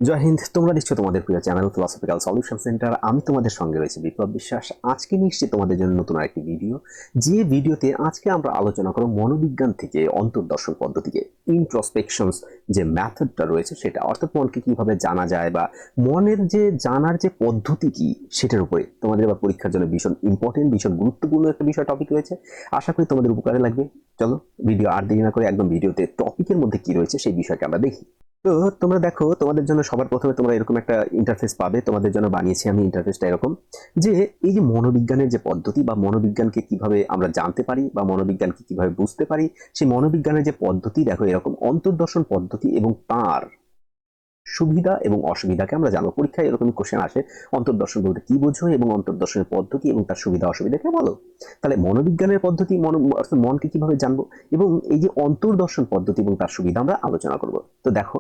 জয় হিন্দ। তোমরা নিশ্চয় তোমাদের প্রিয় চ্যানেল ফিলোসফিক্যাল সলিউশন সেন্টার। আমি তোমাদের সঙ্গে রয়েছে বিপ্লব বিশ্বাস। আজকে নিশ্চয়ই তোমাদের জন্য নতুন আরেকটি ভিডিও, যে ভিডিওতে আজকে আমরা আলোচনা করব মনোবিজ্ঞান থেকে অন্তর্দর্শন পদ্ধতিকে, ইন্ট্রোস্পেকশনস যে মেথডটা রয়েছে সেটা, অর্থাৎ মনকে কিভাবে জানা যায় বা মনের যে জানার যে পদ্ধতি কি সেটার উপরে তোমাদের এবার পরীক্ষার জন্য ভীষণ ইম্পর্টেন্ট, ভীষণ গুরুত্বপূর্ণ একটা বিষয় টপিক রয়েছে। আশা করি তোমাদের উপকারে লাগবে। চলো ভিডিও আর দেরি না করে একদম ভিডিওতে টপিকের মধ্যে কি রয়েছে সেই বিষয়কে আমরা দেখি। তো তোমরা দেখো, তোমাদের জন্য সবার প্রথমে তোমরা এরকম একটা ইন্টারফেস পাবে। তোমাদের জন্য বানিয়েছি আমি ইন্টারফেসটা এরকম, যে এই যে মনোবিজ্ঞানের যে পদ্ধতি বা মনোবিজ্ঞানকে কিভাবে আমরা জানতে পারি বা মনোবিজ্ঞানকে কিভাবে বুঝতে পারি, সেই মনোবিজ্ঞানের যে পদ্ধতি দেখো এরকম অন্তর্দর্শন পদ্ধতি এবং তার সুবিধা এবং অসুবিধাকে আমরা জানবো। পরীক্ষায় এরকমই কোশ্চেন আসে, অন্তর্দর্শন বলতে কি বোঝো এবং অন্তর্দর্শনের পদ্ধতি এবং তার সুবিধা অসুবিধাকে বলো। তাহলে মনোবিজ্ঞানের পদ্ধতি অর্থাৎ মনকে কিভাবে জানবো এবং এই যে অন্তর্দর্শন পদ্ধতি এবং তার সুবিধা আমরা আলোচনা করব। তো দেখো,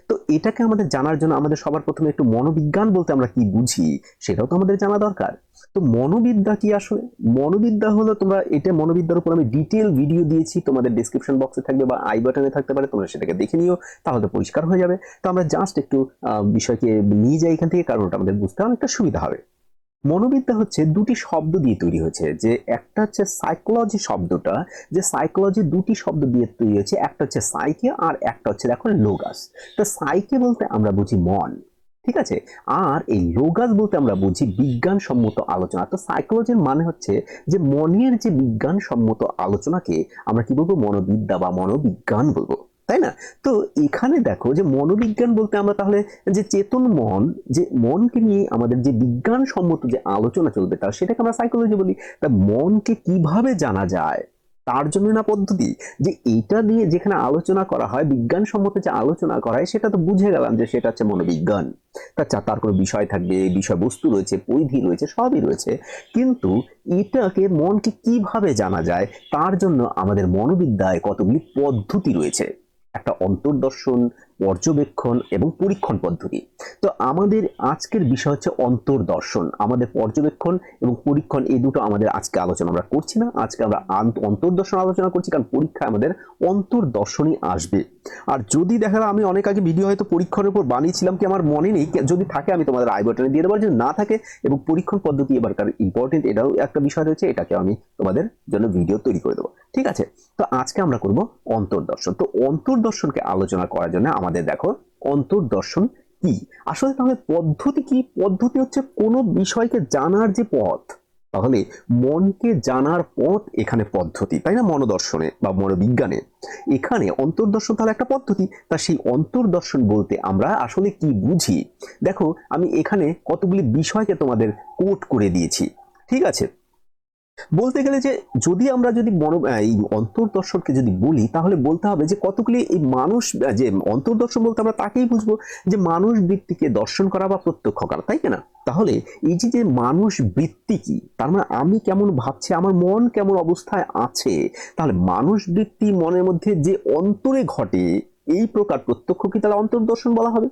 তো এটাকে আমাদের জানার জন্য আমাদের সবার প্রথমে একটু মনোবিজ্ঞান বলতে আমরা কি বুঝি সেটাও তো আমাদের জানা দরকার। তো মনোবিদ্যা কি আসলে? মনোবিদ্যা হলো, তোমরা এটা মনোবিদ্যার উপর আমি ডিটেল ভিডিও দিয়েছি, তোমাদের ডেসক্রিপশন বক্সে থাকবে বা আই বাটনে থাকতে পারে, তোমরা সেটাকে দেখে নিও, তাহলে পরিষ্কার হয়ে যাবে। তো আমরা জাস্ট একটু বিষয়কে নিয়ে যাই এখান থেকে, কারণ ওটা আমাদের বুঝতে অনেকটা সুবিধা হবে। মনোবিদ্যা হচ্ছে দুটি শব্দ দিয়ে তৈরি হয়েছে, যে একটা হচ্ছে সাইকোলজি শব্দটা, যে সাইকোলজি দুটি শব্দ দিয়ে তৈরি হয়েছে, একটা হচ্ছে সাইকে আর একটা হচ্ছে দেখো লোগাস। তো সাইকে বলতে আমরা বুঝি মন, ঠিক আছে, আর এই লোগাস বলতে আমরা বুঝি বিজ্ঞানসম্মত আলোচনা। তো সাইকোলজির মানে হচ্ছে যে মনের যে বিজ্ঞানসম্মত আলোচনাকে আমরা কি বলবো, মনোবিদ্যা বা মনোবিজ্ঞান বলবো, তাই না? তো এখানে দেখো যে মনোবিজ্ঞান বলতে আমরা তাহলে যে চেতন মন, যে মনকে নিয়ে আমাদের যে বিজ্ঞানসম্মত যে আলোচনা চলবে তার, সেটাকে আমরা সাইকোলজি বলি। তা মনকে কিভাবে জানা যায় তার জন্য না পদ্ধতি, যে এইটা নিয়ে যেখানে আলোচনা করা হয়, বিজ্ঞানসম্মত যে আলোচনা করা হয়, সেটা তো বুঝে গেলাম যে সেটা হচ্ছে মনোবিজ্ঞান। তার কোনো বিষয় থাকবে, বিষয়বস্তু রয়েছে, পরিধি রয়েছে, সবই রয়েছে, কিন্তু এটাকে মনকে কিভাবে জানা যায় তার জন্য আমাদের মনোবিদ্যায় কতগুলি পদ্ধতি রয়েছে। একটা অন্তর্দর্শন, পর্যবেক্ষণ এবং পরীক্ষণ পদ্ধতি। তো আমাদের আজকের বিষয় হচ্ছে অন্তর্দর্শন। আমাদের পর্যবেক্ষণ এবং পরীক্ষণ এই দুটো আমাদের আজকে আলোচনা আমরা করছি না। আজকে আমরা অন্তর্দর্শন আলোচনা করছি, কারণ পরীক্ষায় আমাদের অন্তর্দর্শনই আসবে। আর যদি দেখা গেল আমি অনেক আগে ভিডিও হয়তো পরীক্ষণের উপর বানিয়েছিলাম, কি আমার মনে নেই, যদি থাকে আমি তোমাদের আই বাটনে দিয়ে দেবো, যদি না থাকে, এবং পরীক্ষণ পদ্ধতি এবারকার ইম্পর্টেন্ট, এটাও একটা বিষয় রয়েছে, এটাকে আমি তোমাদের জন্য ভিডিও তৈরি করে দেবো, ঠিক আছে? তো আজকে আমরা করব অন্তর্দর্শন। তো অন্তর্দর্শনকে আলোচনা করার জন্য আমাদের দেখো অন্তর্দর্শন কি আসলে, তাহলে পদ্ধতি কি? পদ্ধতি হচ্ছে কোনো বিষয়কে জানার যে পথ। তাহলে মনকে জানার পথ এখানে পদ্ধতি, তাই না? মনোদর্শনে বা মনোবিজ্ঞানে এখানে অন্তর্দর্শন তাহলে একটা পদ্ধতি। তা সেই অন্তর্দর্শন বলতে আমরা আসলে কি বুঝি? দেখো, আমি এখানে কতগুলি বিষয়কে তোমাদের কোট করে দিয়েছি, ঠিক আছে? বলতে গেলে যে যদি আমরা যদি এই অন্তর্দর্শনকে যদি বলি, তাহলে বলতে হবে যে কতগুলি এই মানুষ, যে অন্তর্দর্শন বলতে আমরা তাকেই বুঝবো যে মানুষ বৃত্তিকে দর্শন করা বা প্রত্যক্ষ করা, তাই না? তাহলে এই যে যে মানুষ বৃত্তি কি, তার মানে আমি কেমন ভাবছি, আমার মন কেমন অবস্থায় আছে, তাহলে মানুষ বৃত্তি মনের মধ্যে যে অন্তরে ঘটে, এই প্রকার প্রত্যক্ষ কি তাহলে অন্তর্দর্শন বলা হবে।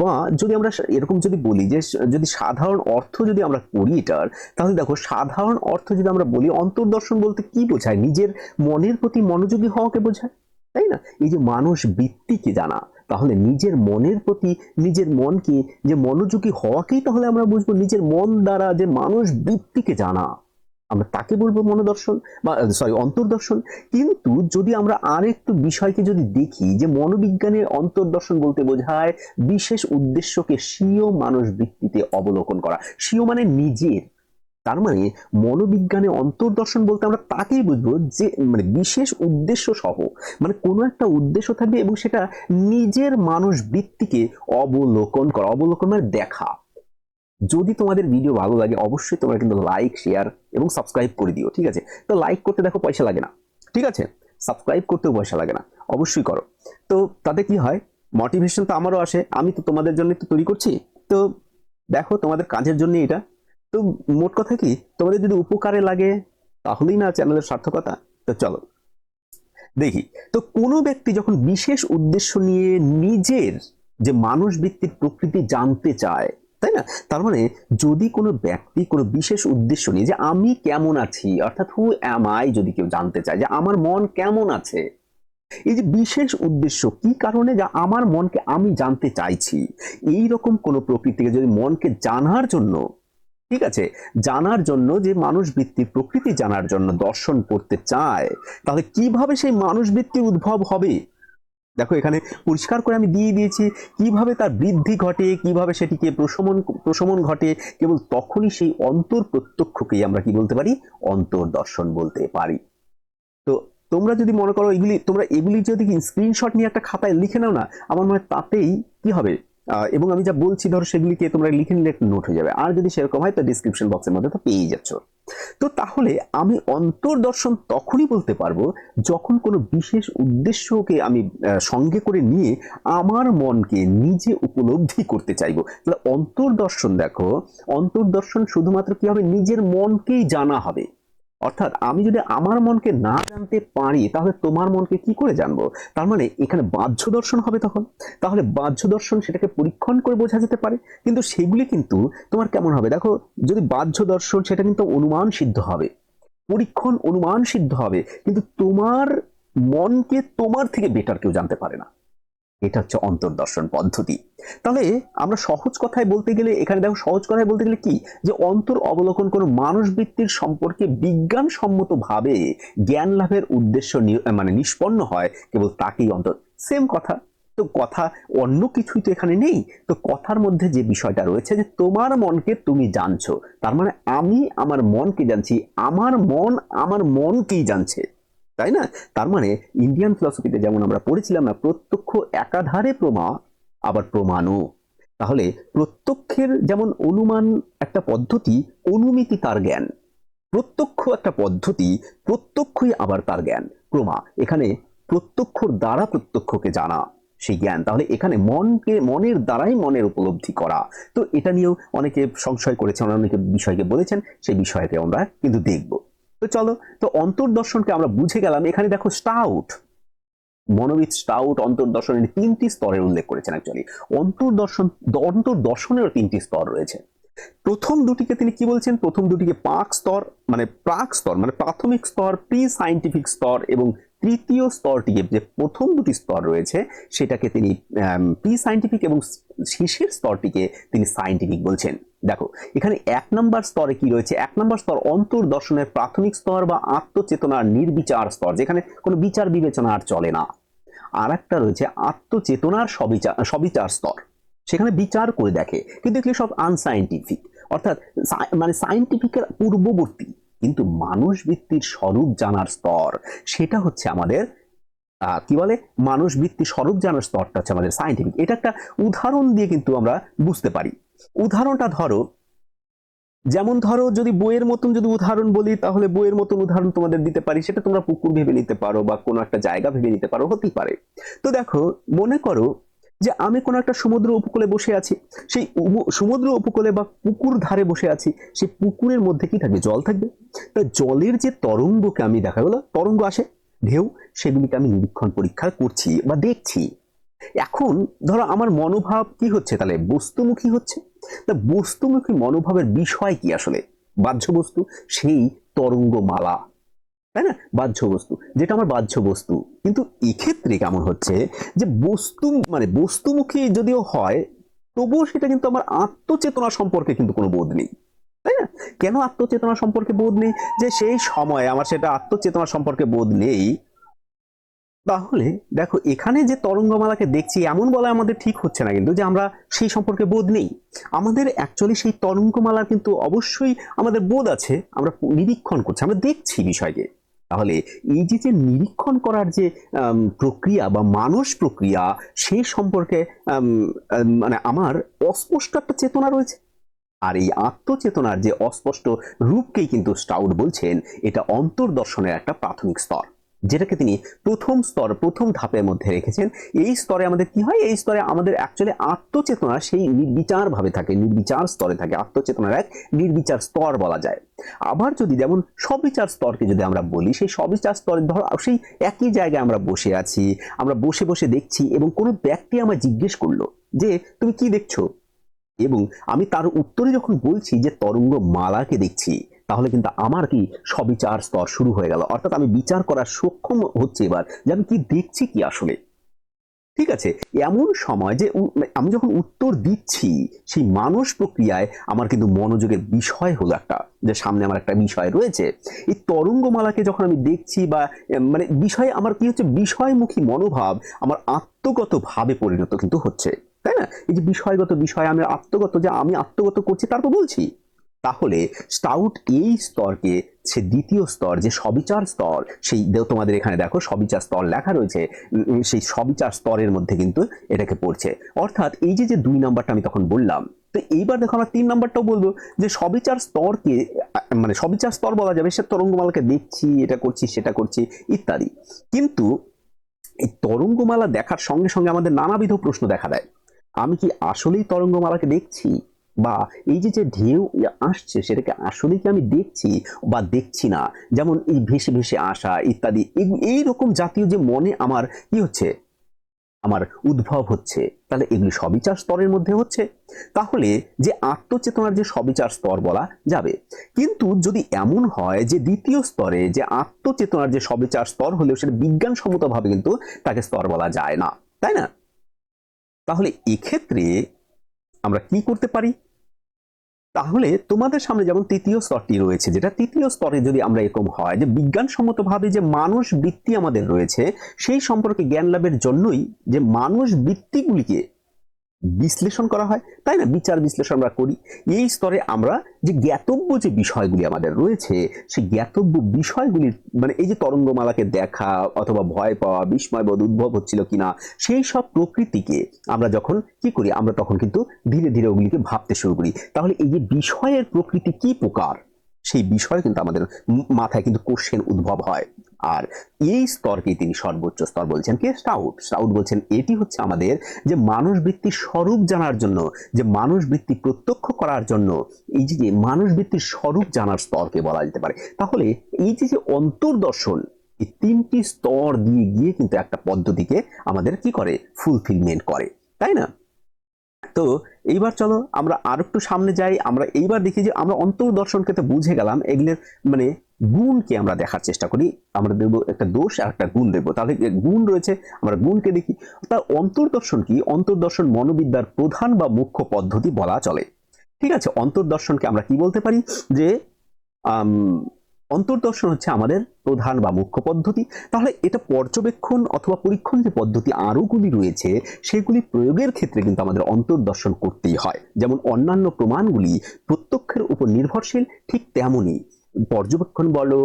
বা যদি আমরা এরকম যদি বলি যে যদি সাধারণ অর্থ যদি আমরা করি এটার, তাহলে দেখো সাধারণ অর্থ যদি আমরা বলি, অন্তর্দর্শন বলতে কি বোঝায়? নিজের মনের প্রতি মনোযোগী হওয়াকে বোঝায়, তাই না? এই যে মানুষ বৃত্তিকে জানা, তাহলে নিজের মনের প্রতি, নিজের মনকে যে মনোযোগী হওয়াকেই তাহলে আমরা বুঝবো, নিজের মন দ্বারা যে মানুষ বৃত্তিকে জানা, আমরা তাকে বলবো মনোদর্শন বা অন্তর্দর্শন। কিন্তু যদি আমরা আরেকটু বিষয়কে যদি দেখি, যে মনোবিজ্ঞানের অন্তর্দর্শন বলতে বোঝায় বিশেষ উদ্দেশ্যকে স্বীয় মানুষ বৃত্তিতে অবলোকন করা। স্বীয় মানে নিজের। তার মানে মনোবিজ্ঞানে অন্তর্দর্শন বলতে আমরা তাকেই বুঝবো যে মানে বিশেষ উদ্দেশ্য সহ, মানে কোনো একটা উদ্দেশ্য থাকবে এবং সেটা নিজের মানুষ বৃত্তিকে অবলোকন করা। অবলোকন মানে দেখা। যদি তোমাদের ভিডিও ভালো লাগে অবশ্যই তোমরা কিন্তু লাইক, শেয়ার এবং সাবস্ক্রাইব করে দিও, ঠিক আছে? তো লাইক করতে দেখো পয়সা লাগে না, ঠিক আছে? সাবস্ক্রাইব করতেও পয়সা লাগে না, অবশ্যই করো। তো তাতে কি হয়, মোটিভেশন তো আমারও আসে, আমি তো তোমাদের জন্য তো তৈরি করছি। তো দেখো, তোমাদের কাজের জন্য এটা। তো মোট কথা কি, তোমাদের যদি উপকারে লাগে তাহলেই না চ্যানেলের সার্থকতা। তো চলো দেখি। তো কোনো ব্যক্তি যখন বিশেষ উদ্দেশ্য নিয়ে নিজের যে মানুষ ভিত্তিক প্রকৃতি জানতে চায়, তাই না? তার মানে যদি কোনো ব্যক্তি কোনো বিশেষ উদ্দেশ্য নিয়ে, যে আমি কেমন আছি, অর্থাৎ হু অ্যাম আই, যদি কেউ জানতে চায় যে আমার মন কেমন আছে, এই যে বিশেষ উদ্দেশ্য কি কারণে, যা আমার মনকে আমি জানতে চাইছি, এই রকম কোন প্রকৃতিকে যদি মনকে জানার জন্য, ঠিক আছে, জানার জন্য, যে মানুষ বৃত্তির প্রকৃতি জানার জন্য দর্শন করতে চায়, তাহলে কিভাবে সেই মানুষ বৃত্তি উদ্ভব হবে? দেখো এখানে পরিষ্কার করে আমি দিয়ে দিয়েছি কিভাবে তার বৃদ্ধি ঘটে, কিভাবে সেটিকে প্রশমন ঘটে। কেবল তখনই সেই অন্তর প্রত্যক্ষকেই আমরা কি বলতে পারি, অন্তর্দর্শন বলতে পারি। তো তোমরা যদি মনে করো এগুলি যদি স্ক্রিনশট নিয়ে একটা খাতায় লিখে নাও না, আমার মনে হয় তাতেই কি হবে, এবং আমি যা বলছি ধরো সেগুলিকে তোমরা লিখে নিলে একটা নোট হয়ে যাবে। আর যদি সেরকম হয় তো ডিসক্রিপশন বক্সের মধ্যে তো পেয়ে যাচ্ছ। তো তাহলে আমি অন্তর্দর্শন তখনই বলতে পারবো যখন কোনো বিশেষ উদ্দেশ্যকে আমি সঙ্গে করে নিয়ে আমার মনকে নিজে উপলব্ধি করতে চাইবো। তাহলে অন্তর্দর্শন, দেখো অন্তর্দর্শন শুধুমাত্র কি হবে, নিজের মনকেই জানা হবে। অর্থাৎ আমি যদি আমার মনকে না জানতে পারি তাহলে তোমার মনকে কি করে জানবো? তার মানে এখানে বাহ্য দর্শন হবে তখন। তাহলে বাহ্য দর্শন সেটাকে পরীক্ষণ করে বোঝা যেতে পারে, কিন্তু সেগুলি কিন্তু তোমার কেমন হবে দেখো, যদি বাহ্য দর্শন সেটা কিন্তু অনুমান সিদ্ধ হবে, পরীক্ষণ অনুমান সিদ্ধ হবে, কিন্তু তোমার মনকে তোমার থেকে বেটার কেউ জানতে পারে না। এটা হচ্ছে অন্তর্দর্শন পদ্ধতি। তাহলে আমরা সহজ কথায় বলতে গেলে, এখানে দেখো সহজ কথায় বলতে গেলে কি, যে অন্তর অবলোকন কোনো মানুষ বৃত্তির সম্পর্কে বিজ্ঞানসম্মত ভাবে জ্ঞান লাভের উদ্দেশ্য মানে নিষ্পন্ন হয়, কেবল তাকেই অন্তর। সেম কথা। তো কথা অন্য কিছুই তো এখানে নেই। তো কথার মধ্যে যে বিষয়টা রয়েছে যে তোমার মনকে তুমি জানছো, তার মানে আমি আমার মনকে জানছি, আমার মন আমার মনকেই জানছে, তাই না? তার মানে ইন্ডিয়ান ফিলসফিতে যেমন আমরা পড়েছিলাম না, প্রত্যক্ষ একাধারে প্রমা, আবার প্রমাণও। তাহলে প্রত্যক্ষের যেমন অনুমান একটা পদ্ধতি, অনুমিতি তার জ্ঞান। প্রত্যক্ষ একটা পদ্ধতি, প্রত্যক্ষই আবার তার জ্ঞান। প্রমা এখানে প্রত্যক্ষর দ্বারা প্রত্যক্ষকে জানা, সেই জ্ঞান। তাহলে এখানে মনের দ্বারাই মনের উপলব্ধি করা। তো এটা নিয়েও অনেকে সংশয় করেছেন, অনেকে বিষয়কে বলেছেন, সেই বিষয়কে আমরা কিন্তু দেখব। তো চলো, তো অন্তর্দর্শনকে আমরা বুঝে গেলাম। এখানে দেখো স্টাউট, মনোবিদ স্টাউট অন্তর্দর্শনের 3টি স্তরের উল্লেখ করেছেন। অ্যাকচুয়ালি অন্তর্দর্শনেরও 3টি স্তর রয়েছে। প্রথম দুটিকে তিনি কি বলছেন, প্রথম দুটিকে প্রাক স্তর মানে প্রাথমিক স্তর, প্রি সায়েন্টিফিক স্তর, এবং তৃতীয় স্তরটিকে, যে প্রথম দুটি স্তর রয়েছে সেটাকে তিনি প্রি সায়েন্টিফিক, এবং শেষের স্তরটিকে তিনি সায়েন্টিফিক বলছেন। দেখো এখানে 1 নম্বর স্তরে কি রয়েছে, 1 নম্বর স্তর অন্তর্দর্শনের প্রাথমিক স্তর বা আত্মচেতনার নির্বিচার স্তর, যেখানে কোনো বিচার বিবেচনা আর চলে না। আর একটা রয়েছে আত্মচেতনার সবিচার স্তর, সেখানে বিচার করে দেখে, কিন্তু এগুলো সব আনসাইন্টিফিক, অর্থাৎ মানে সায়েন্টিফিকের পূর্ববর্তী। কিন্তু মানুষ বৃত্তির স্বরূপ জানার স্তর, সেটা হচ্ছে আমাদের কি বলে, মানুষ বৃত্তি স্বরূপ জানার স্তরটা হচ্ছে আমাদের সায়েন্টিফিক। এটা একটা উদাহরণ দিয়ে কিন্তু আমরা বুঝতে পারি। উদাহরণটা ধরো, যেমন ধরো যদি বইয়ের মতন যদি উদাহরণ বলি, তাহলে বইয়ের মতন উদাহরণ তোমাদের দিতে পারি, সেটা তোমরা পুকুর ভেবে নিতে পারো বা কোনো একটা জায়গা ভেবে নিতে পারো, হতেই পারে। তো দেখো মনে করো যে আমি কোনো একটা সমুদ্র উপকূলে বসে আছি, সেই সমুদ্র উপকূলে বা পুকুর ধারে বসে আছি, সেই পুকুরের মধ্যে কি থাকবে, জল থাকবে। তা জলের যে তরঙ্গকে আমি দেখা গেল, তরঙ্গ আসে, ঢেউ, সেগুলিকে আমি নিরীক্ষণ পরীক্ষা করছি বা দেখছি। এখন ধরো আমার মনোভাব কি হচ্ছে, তাহলে বস্তুমুখী হচ্ছে। তা বস্তুমুখী মনোভাবের বিষয় কি আসলে, বাহ্য বস্তু, সেই তরঙ্গমালা, তাই না, বাহ্য বস্তু, যেটা আমার বাহ্য বস্তু। কিন্তু এক্ষেত্রে কেমন হচ্ছে, যে বস্তু মানে বস্তুমুখী যদিও হয়, তবুও সেটা কিন্তু আমার আত্মচেতনা সম্পর্কে কিন্তু কোনো বোধ নেই, তাই না? কেন আত্মচেতনা সম্পর্কে বোধ নেই, যে সেই সময় আমার সেটা আত্মচেতনা সম্পর্কে বোধ নেই। তাহলে দেখো এখানে যে তরঙ্গমালাকে দেখছি, এমন বলা আমাদের ঠিক হচ্ছে না কিন্তু, যে আমরা সেই সম্পর্কে বোধ নেই। আমাদের অ্যাকচুয়ালি সেই তরঙ্গমালার কিন্তু অবশ্যই আমাদের বোধ আছে, আমরা নিরীক্ষণ করছি, আমরা দেখছি বিষয়কে। তাহলে এই যে নিরীক্ষণ করার যে প্রক্রিয়া বা মানস প্রক্রিয়া, সেই সম্পর্কে মানে আমার অস্পষ্ট একটা চেতনা রয়েছে। আর এই আত্মচেতনার যে অস্পষ্ট রূপকেই কিন্তু স্টাউট বলছেন এটা অন্তর্দর্শনের একটা প্রাথমিক স্তর, যেটাকে তিনি প্রথম স্তর, প্রথম ধাপের মধ্যে রেখেছেন। এই স্তরে আমাদের কি হয়, এই স্তরে আমাদের অ্যাকচুয়ালি আত্মচেতনা সেই নির্বিচার ভাবে থাকে, নির্বিচার স্তরে থাকে, আত্মচেতনার এক নির্বিচার স্তর বলা যায়। আবার যদি যেমন সবিচার স্তরকে যদি আমরা বলি, সেই সবিচার স্তরে ধরো সেই একই জায়গায় আমরা বসে আছি, আমরা বসে বসে দেখছি, এবং কোনো ব্যক্তি আমায় জিজ্ঞেস করলো যে তুমি কি দেখছো, এবং আমি তার উত্তরে যখন বলছি যে তরঙ্গ মালাকে দেখছি, তাহলে কিন্তু আমার কি সবিচার স্তর শুরু হয়ে গেল, অর্থাৎ আমি বিচার করার সক্ষম হচ্ছে এবার যে আমি কি দেখছি কি আসলে। ঠিক আছে, এমন সময় যে আমি যখন উত্তর দিচ্ছি সেই মানুষ প্রক্রিয়ায় আমার কিন্তু মনোযোগের বিষয় হলো একটা, যে সামনে আমার একটা বিষয় রয়েছে। এই তরঙ্গমালাকে যখন আমি দেখছি বা মানে বিষয়ে আমার কি হচ্ছে, বিষয়মুখী মনোভাব আমার আত্মগত ভাবে পরিণত কিন্তু হচ্ছে, তাই না? এই যে বিষয়গত বিষয় আমি আত্মগত, যে আমি আত্মগত করছি তারপর বলছি। তাহলে স্টাউট এই স্তরকে, সে দ্বিতীয় স্তর যে সবিচার স্তর, সেই তোমাদের এখানে দেখো সবিচার স্তর লেখা রয়েছে, সেই সবিচার স্তরের মধ্যে কিন্তু এটাকে পড়ছে। অর্থাৎ এই যে যে 2 নাম্বারটা আমি তখন বললাম, তো এইবার দেখো আমরা 3 নাম্বারটাও বলবো, যে সবিচার স্তরকে মানে সবিচার স্তর বলা যাবে, সে তরঙ্গমালাকে দেখছি, এটা করছি সেটা করছি ইত্যাদি। কিন্তু এই তরঙ্গমালা দেখার সঙ্গে সঙ্গে আমাদের নানাবিধ প্রশ্ন দেখা দেয়। আমি কি আসলেই তরঙ্গমালাকে দেখছি, বা এই যে যে ঢেউ আসছে সেটাকে আসলে কি আমি দেখছি বা দেখছি না, যেমন এই ভেসে ভেসে আসা ইত্যাদি, এই রকম জাতীয় যে মনে আমার কি হচ্ছে, আমার উদ্ভব হচ্ছে, তাহলে এগুলি সবিচার স্তরের মধ্যে হচ্ছে। তাহলে যে আত্মচেতনার যে সবিচার স্তর বলা যাবে। কিন্তু যদি এমন হয় যে দ্বিতীয় স্তরে যে আত্মচেতনার যে সবিচার স্তর হলেও সেটা বিজ্ঞানসম্মতভাবে কিন্তু তাকে স্তর বলা যায় না, তাই না? তাহলে এক্ষেত্রে আমরা কি করতে পারি? তাহলে তোমাদের সামনে যেমন তৃতীয় স্তরটি রয়েছে, যেটা তৃতীয় স্তরে যদি আমরা এরকম হয় যে বিজ্ঞানসম্মতভাবে যে মানুষ বৃত্তি আমাদের রয়েছে, সেই সম্পর্কে জ্ঞান লাভের জন্যই যে মানুষ বৃত্তিগুলিকে বিশ্লেষণ করা হয়, তাই না? বিচার বিশ্লেষণ আমরা করি। এই স্তরে আমরা যে জ্ঞাতব্য যে বিষয়গুলি আমাদের রয়েছে, সেই জ্ঞাতব্য বিষয়গুলির মানে এই যে তরঙ্গমালাকে দেখা অথবা ভয় পাওয়া, বিস্ময়বোধ উদ্ভব হচ্ছিল কিনা, সেই সব প্রকৃতিকে আমরা যখন কি করি, আমরা তখন কিন্তু ধীরে ধীরে ওগুলিকে ভাবতে শুরু করি। তাহলে এই যে বিষয়ের প্রকৃতি কি প্রকার, সেই বিষয়ে কিন্তু আমাদের মাথায় কিন্তু কোশ্চেন উদ্ভব হয়। আর এই স্তরকেই তিনি সর্বোচ্চ স্তর বলছেন কে? স্টাউট। স্টাউট বলছেন এটি হচ্ছে আমাদের যে মানুষ বৃত্তির স্বরূপ জানার জন্য, যে মানুষ বৃত্তি প্রত্যক্ষ করার জন্য, এই যে মানুষ বৃত্তির স্বরূপ জানার স্তরকে বলা যেতে পারে। তাহলে এই যে যে অন্তর্দর্শন, এই 3টি স্তর দিয়ে গিয়ে কিন্তু একটা পদ্ধতিকে আমাদের কি করে, ফুলফিলমেন্ট করে, তাই না? তো এইবার চলো আমরা আর একটু সামনে যাই। আমরা এইবার দেখি যে আমরা অন্তর্দর্শনকে তো বুঝে গেলাম, এগুলোর মানে গুণকে আমরা দেখার চেষ্টা করি। আমরা দেখবো একটা দোষ আর একটা গুণ দেখবো, তাহলে গুণ রয়েছে, আমরা গুণকে দেখি। তার অন্তর্দর্শন কি? অন্তর্দর্শন মনোবিদ্যার প্রধান বা মুখ্য পদ্ধতি বলা চলে। ঠিক আছে, অন্তর্দর্শনকে আমরা কি বলতে পারি, যে অন্তর্দর্শন হচ্ছে আমাদের প্রধান বা মুখ্য পদ্ধতি। তাহলে এটা পর্যবেক্ষণ অথবা পরীক্ষণ যে পদ্ধতি আরোগুলি রয়েছে, সেগুলি প্রয়োগের ক্ষেত্রে কিন্তু আমাদের অন্তর্দর্শন করতেই হয়। যেমন অন্যান্য প্রমাণগুলি প্রত্যক্ষের উপর নির্ভরশীল, ঠিক তেমনই পর্যবেক্ষণ বলো,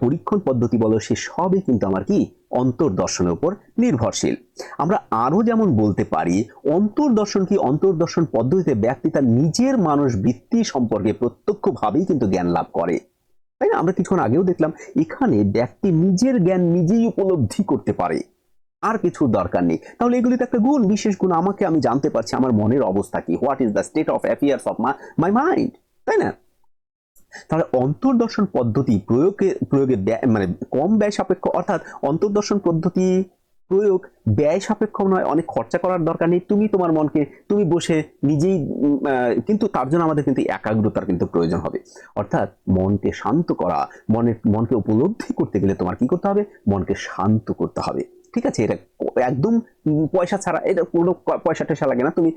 পরীক্ষণ পদ্ধতি বলো, সে সবই কিন্তু আমার কি অন্তর্দর্শনের উপর নির্ভরশীল। আমরা আরো যেমন বলতে পারি, অন্তর্দর্শন কি? অন্তর্দর্শন পদ্ধতিতে ব্যক্তি তার নিজের মানুষ বৃত্তি সম্পর্কে প্রত্যক্ষভাবেই কিন্তু জ্ঞান লাভ করে, তাই না? আমরা কিছুক্ষণ আগেও দেখলাম এখানে ব্যক্তি নিজের জ্ঞান নিজেই উপলব্ধি করতে পারে, আর কিছুর দরকার নেই। তাহলে এগুলি তো একটা গুণ, বিশেষ গুণ। আমাকে আমি জানতে পারছি আমার মনের অবস্থা কি, what is the state of affairs of my mind, তাই না? তাহলে অন্তর্দর্শন পদ্ধতি প্রয়োগে মানে কম ব্যয় সাপেক্ষ, অর্থাৎ অন্তর্দর্শন পদ্ধতি প্রয়োগ ব্যয় সাপেক্ষ নয়, অনেক খরচা করার দরকার নেই। তুমি তোমার মনকে তুমি বসে নিজেই কিন্তু তার জন্য আমাদের কিন্তু একাগ্রতার কিন্তু প্রয়োজন হবে। অর্থাৎ মনকে শান্ত করা, মনকে উপলব্ধি করতে গেলে তোমার কি করতে হবে? মনকে শান্ত করতে হবে। ঠিক আছে, এটা একদম পয়সা ছাড়া, এটা কোনো পয়সা টয়সা লাগে না। তুমি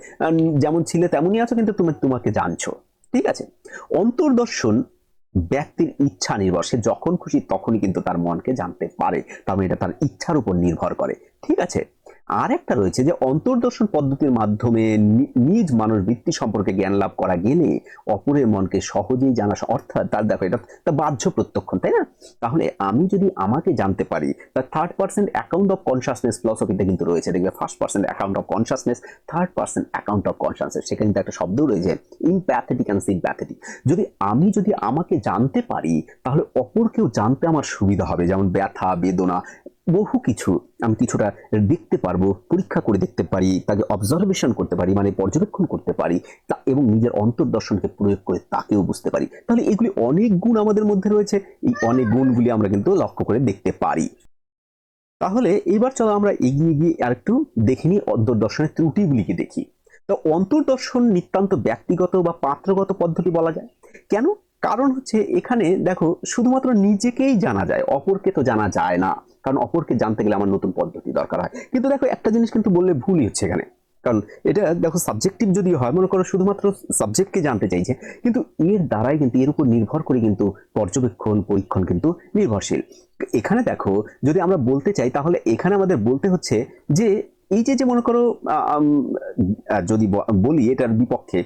যেমন ছিলে তেমনই আছো, কিন্তু তুমি তোমাকে জানছো। ঠিক আছে, অন্তর্দর্শন ব্যক্তির ইচ্ছা নির্ভর, সে যখন খুশি তখনই কিন্তু তার মনকে জানতে পারে, তার মানে এটা তার ইচ্ছার উপর নির্ভর করে। ঠিক আছে, আর একটা রয়েছে যে অন্তর্দর্শন পদ্ধতির মাধ্যমে নিজ মানুষ বৃত্তি সম্পর্কে জ্ঞান লাভ করা গেলে অপরের মনকে সহজেই জানা, অর্থাৎ তার দেখো এটা বাহ্য প্রত্যক্ষণ, তাই না? তাহলে আমি যদি আমাকে জানতে পারি, তার third person account of consciousness ফিলসফিতে কিন্তু রয়েছে, দেখবে first person account of consciousness, third person account of consciousness, সেখানে কিন্তু একটা শব্দ রয়েছে ইমপ্যাথেটিক অ্যান্ড সিম্প্যাথেটিক। যদি আমাকে জানতে পারি, তাহলে অপরকেও জানতে আমার সুবিধা হবে। যেমন ব্যথা বেদনা বহু কিছু আমি কিছুটা দেখতে পারবো, পরীক্ষা করে দেখতে পারি, তাকে অবজারভেশন করতে পারি, মানে পর্যবেক্ষণ করতে পারি, এবং নিজের অন্তর্দর্শনকে প্রয়োগ করে তাকেও বুঝতে পারি। তাহলে এগুলি অনেক গুণ আমাদের মধ্যে রয়েছে, এই অনেক গুণগুলি আমরা কিন্তু লক্ষ্য করে দেখতে পারি। তাহলে এবার চলো আমরা এগিয়ে গিয়ে আরেকটু দেখে নিই অন্তর্দর্শনের ত্রুটিগুলিকে দেখি। তো অন্তর্দর্শন নিতান্ত ব্যক্তিগত বা পাত্রগত পদ্ধতি বলা যায়। কেন? কারণ হচ্ছে এখানে দেখো শুধুমাত্র নিজেকেই জানা যায়, অপরকে তো জানা যায় না, কারণ অপরকে জানতে গেলে আমার নতুন পদ্ধতি দরকার হয়। কিন্তু দেখো একটা জিনিস কিন্তু বললে ভুলই হচ্ছে এখানে, কারণ এটা দেখো সাবজেক্টিভ যদি হয়, মনে করো শুধুমাত্র সাবজেক্টকে জানতে চাইছে, কিন্তু এর দ্বারাই কিন্তু এর উপর নির্ভর করে কিন্তু পর্যবেক্ষণ পরীক্ষণ কিন্তু নির্ভরশীল। এখানে দেখো যদি আমরা বলতে চাই তাহলে এখানে আমাদের বলতে হচ্ছে যে এই যে যে মনে করো যদি বলি এটার বিপক্ষে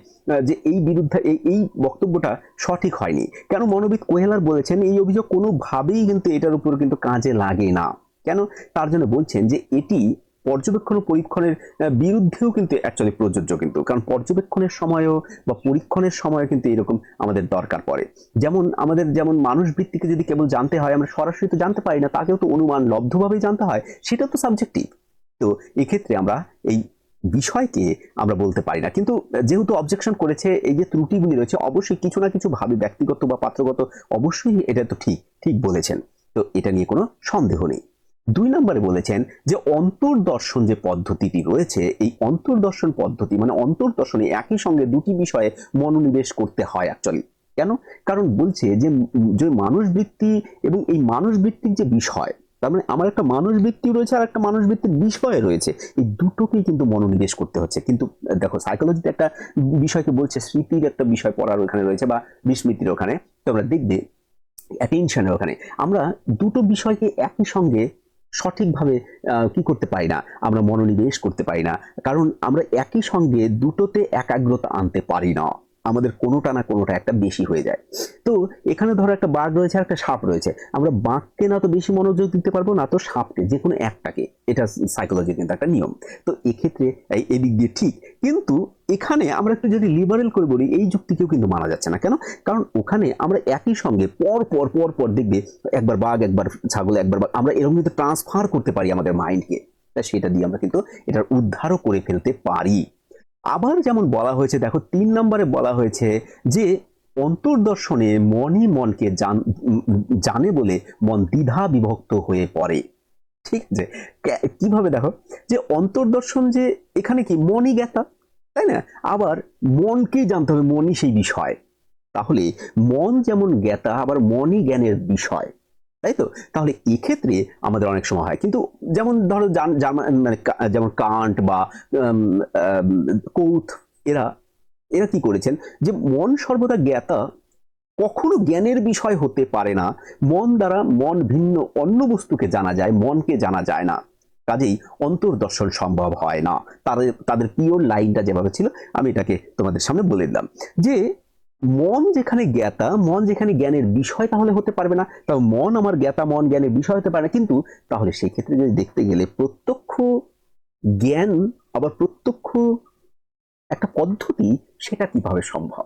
যে এই বিরুদ্ধে এই বক্তব্যটা সঠিক হয়নি, কেন মনোবিদ কোহেলার বলেছেন এই অভিযোগ কোনোভাবেই কিন্তু এটার উপর কিন্তু কাজে লাগে না। কেন? তার জন্য বলছেন যে এটি পর্যবেক্ষণ ও পরীক্ষণের বিরুদ্ধেও কিন্তু অ্যাকচুয়ালি প্রযোজ্য, কিন্তু কারণ পর্যবেক্ষণের সময়ও বা পরীক্ষণের সময় কিন্তু এরকম আমাদের দরকার পড়ে। যেমন আমাদের যেমন মানুষ ভিত্তিকে যদি কেবল জানতে হয়, আমরা সরাসরি তো জানতে পারি না, তাকেও তো অনুমান লব্ধভাবেই জানতে হয়, সেটা তো সাবজেক্টিভ। তো এক্ষেত্রে আমরা এই বিষয়কে আমরা বলতে পারি না। কিন্তু যেহেতু অবজেকশন করেছে, এই যে ত্রুটিগুলি রয়েছে অবশ্যই কিছু না কিছু ভাবে ব্যক্তিগত বা পাত্রগত, অবশ্যই এটা তো ঠিক ঠিক বলেছেন, তো এটা নিয়ে কোনো সন্দেহ নেই। 2 নম্বরে বলেছেন যে অন্তর্দর্শন যে পদ্ধতিটি রয়েছে, এই অন্তর্দর্শন পদ্ধতি মানে অন্তর্দর্শনে একই সঙ্গে দুটি বিষয়ে মনোনিবেশ করতে হয় অ্যাকচুয়ালি। কেন? কারণ বলছে যে মানুষ বৃত্তি এবং এই মানুষ ভিত্তিক যে বিষয়, তার মানে আমার একটা মানুষ বৃত্তি রয়েছে আর একটা মানুষ ভিত্তিক বিষয় রয়েছে, এই দুটোকেই কিন্তু মনোনিবেশ করতে হচ্ছে। কিন্তু দেখো সাইকোলজিতে একটা বিষয়কে বলছে, স্মৃতির একটা বিষয় পড়ার ওখানে রয়েছে বা বিস্মৃতির ওখানে, তোমরা দেখবে অ্যাটেনশনের ওখানে আমরা দুটো বিষয়কে একই সঙ্গে সঠিকভাবে কি করতে পারি না, আমরা মনোনিবেশ করতে পারি না, কারণ আমরা একই সঙ্গে দুটোতে একাগ্রতা আনতে পারি না, আমাদের কোনোটা না কোনোটা একটা বেশি হয়ে যায়। তো এখানে ধরো একটা বাঘ রয়েছে আর একটা সাপ রয়েছে, আমরা বাঘকে না তো বেশি মনোযোগ দিতে পারবো না তো সাপকে, যে কোনো একটাকে, এটা সাইকোলজির কিন্তু একটা নিয়ম। তো এক্ষেত্রে এদিক দিয়ে ঠিক, কিন্তু এখানে আমরা একটু যদি লিবারেল করে বলি এই যুক্তিকেও কিন্তু মানা যাচ্ছে না। কেন? কারণ ওখানে আমরা একই সঙ্গে পর পর পর পর দেখবে একবার বাঘ একবার ছাগল একবার বাঘ, আমরা এরকম কিন্তু ট্রান্সফার করতে পারি আমাদের মাইন্ডকে, তা সেটা দিয়ে আমরা কিন্তু এটার উদ্ধারও করে ফেলতে পারি। আবার যেমন বলা হয়েছে দেখো 3 নম্বরে বলা হয়েছে যে অন্তর্দর্শনে মনই মনকে জানে বলে মন দ্বিধা বিভক্ত হয়ে পড়ে। ঠিক আছে, কিভাবে দেখো যে অন্তর্দর্শন যে এখানে কি মনই জ্ঞাতা, তাই না? আবার মনকেই জানতে হবে, মনই সেই বিষয়, তাহলে মন যেমন জ্ঞাতা আবার মনই জ্ঞানের বিষয়, তাই তো? তাহলে এক্ষেত্রে আমাদের অনেক সময় হয়, কিন্তু যেমন ধরো মানে যেমন কান্ট বা কৌথ, এরা এরা কি করেছেন যে মন সর্বদা জ্ঞাতা, কখনো জ্ঞানের বিষয় হতে পারে না, মন দ্বারা মন ভিন্ন অন্য বস্তুকে জানা যায়, মনকে জানা যায় না, কাজেই অন্তর্দর্শন সম্ভব হয় না। তাদের পিওর লাইনটা যেভাবে ছিল আমি এটাকে তোমাদের সামনে বলে দিলাম যে মন যেখানে জ্ঞাতা, মন যেখানে জ্ঞানের বিষয় তাহলে হতে পারবে না, তাও মন আমার জ্ঞাতা মন জ্ঞানের বিষয় হতে পারে না, কিন্তু তাহলে সেই ক্ষেত্রে যদি দেখতে গেলে প্রত্যক্ষ জ্ঞান আবার প্রত্যক্ষ একটা পদ্ধতি, সেটা কিভাবে সম্ভব?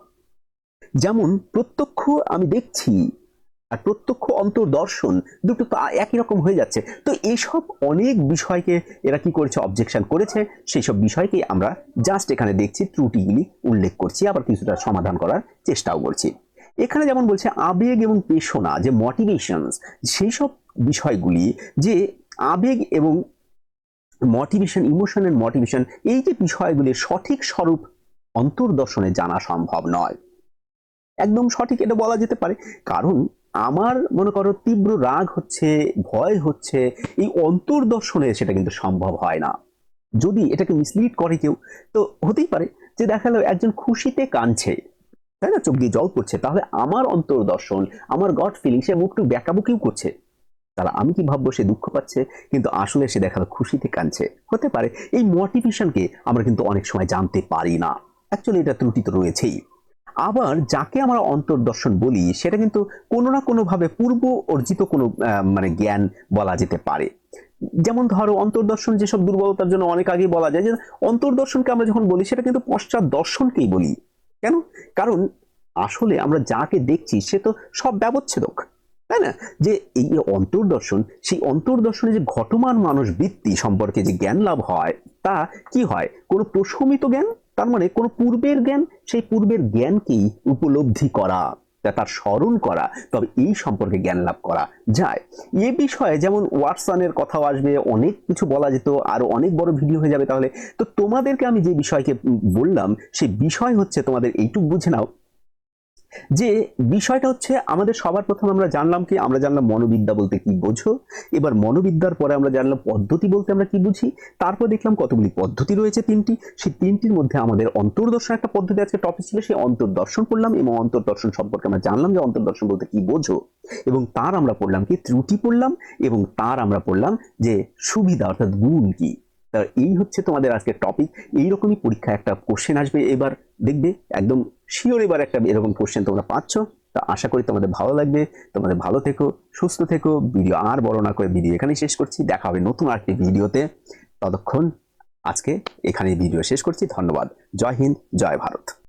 যেমন প্রত্যক্ষ আমি দেখছি আর প্রত্যক্ষ অন্তর্দর্শন দুটো তো একই রকম হয়ে যাচ্ছে। তো এইসব অনেক বিষয়কে এরা কি করেছে, অবজেকশন করেছে, সেই সব বিষয়কে আমরা জাস্ট এখানে দেখছি, ত্রুটিগুলি উল্লেখ করছি, আবার কিছুটা সমাধান করার চেষ্টাও করছি। এখানে যেমন বলছে আবেগ এবং পেশনা যে মোটিভেশনস, সেই সব বিষয়গুলি, যে আবেগ এবং মোটিভেশন, ইমোশনের মোটিভেশন, এই যে বিষয়গুলির সঠিক স্বরূপ অন্তর্দর্শনে জানা সম্ভব নয়। একদম সঠিক এটা বলা যেতে পারে, কারণ আমার মনে করো তীব্র রাগ হচ্ছে, ভয় হচ্ছে, এই অন্তর্দর্শনে সেটা কিন্তু সম্ভব হয় না। যদি এটাকে মিসলিড করে কেউ, তো হতেই পারে যে দেখালো একজন খুশিতে কাঁদছে, তাই না, চোখ দিয়ে জল পড়ছে, তাহলে আমার অন্তর্দর্শন, আমার গড ফিলিং, সে মুখটু ব্যাকাবুকিও করছে, তাহলে আমি কি ভাববো সে দুঃখ পাচ্ছে, কিন্তু আসলে সে দেখালো খুশিতে কাঁদছে। হতে পারে এই মোটিভেশনকে আমরা কিন্তু অনেক সময় জানতে পারি না, অ্যাকচুয়ালি এটা ত্রুটি তো রয়েছেই। আবার যাকে আমরা অন্তর্দর্শন বলি সেটা কিন্তু কোনো না কোনো ভাবে পূর্ব অর্জিত কোনো মানে জ্ঞান বলা যেতে পারে। যেমন ধরো অন্তর্দর্শন যেসব দুর্বলতার জন্য অনেক আগেই বলা যায় যে অন্তর্দর্শনকে আমরা যখন বলি সেটা কিন্তু পশ্চাৎ দর্শনকেই বলি। কেন? কারণ আসলে আমরা যাকে দেখছি সে তো সব ব্যবচ্ছেদক, তাই না? যে এই অন্তর্দর্শন, সেই অন্তর্দর্শনে যে ঘটমান মানুষ বৃত্তি সম্পর্কে যে জ্ঞান লাভ হয়, তা কি হয়, কোনো প্রশমিত জ্ঞান, তার মানে কোনো পূর্বের জ্ঞান, সেই পূর্বের জ্ঞানকেই উপলব্ধি করা, তার স্মরণ করা, তবে এই সম্পর্কে জ্ঞান লাভ করা যায়। এ বিষয়ে যেমন ওয়াটসনের কথাও আসবে, অনেক কিছু বলা যেত, আরো অনেক বড় ভিডিও হয়ে যাবে তাহলে। তো তোমাদেরকে আমি যে বিষয়কে বললাম সেই বিষয় হচ্ছে, তোমাদের এইটুকু বুঝে নাও যে বিষয়টা হচ্ছে আমাদের সবার প্রথম আমরা জানলাম কি, আমরা জানলাম মনোবিদ্যা বলতে কি বোঝো। এবার মনোবিদ্যার পরে আমরা জানলাম পদ্ধতি বলতে আমরা কি বুঝি। তারপর দেখলাম কতগুলি পদ্ধতি রয়েছে, তিনটি। সেই তিনটির মধ্যে আমাদের অন্তর্দর্শন একটা পদ্ধতি আজকে টপিক ছিল, সেই অন্তর্দর্শন পড়লাম এবং অন্তর্দর্শন সম্পর্কে আমরা জানলাম যে অন্তর্দর্শন বলতে কি বোঝো। এবং তার আমরা পড়লাম কি ত্রুটি পড়লাম, এবং তার আমরা পড়লাম যে সুবিধা অর্থাৎ গুণ কি। তা এই হচ্ছে তোমাদের আজকের টপিক। এইরকমই পরীক্ষায় একটা কোশ্চেন আসবে, এবার দেখবে একদম শিওর এবার একটা এরকম কোশ্চেন তোমরা পাচ্ছ। তা আশা করি তোমাদের ভালো লাগবে। তোমাদের ভালো থেকো, সুস্থ থেকো। ভিডিও আর বড় না করে ভিডিও এখানেই শেষ করছি। দেখা হবে নতুন আরেকটি ভিডিওতে। ততক্ষণ আজকে এখানেই ভিডিও শেষ করছি। ধন্যবাদ। জয় হিন্দ, জয় ভারত।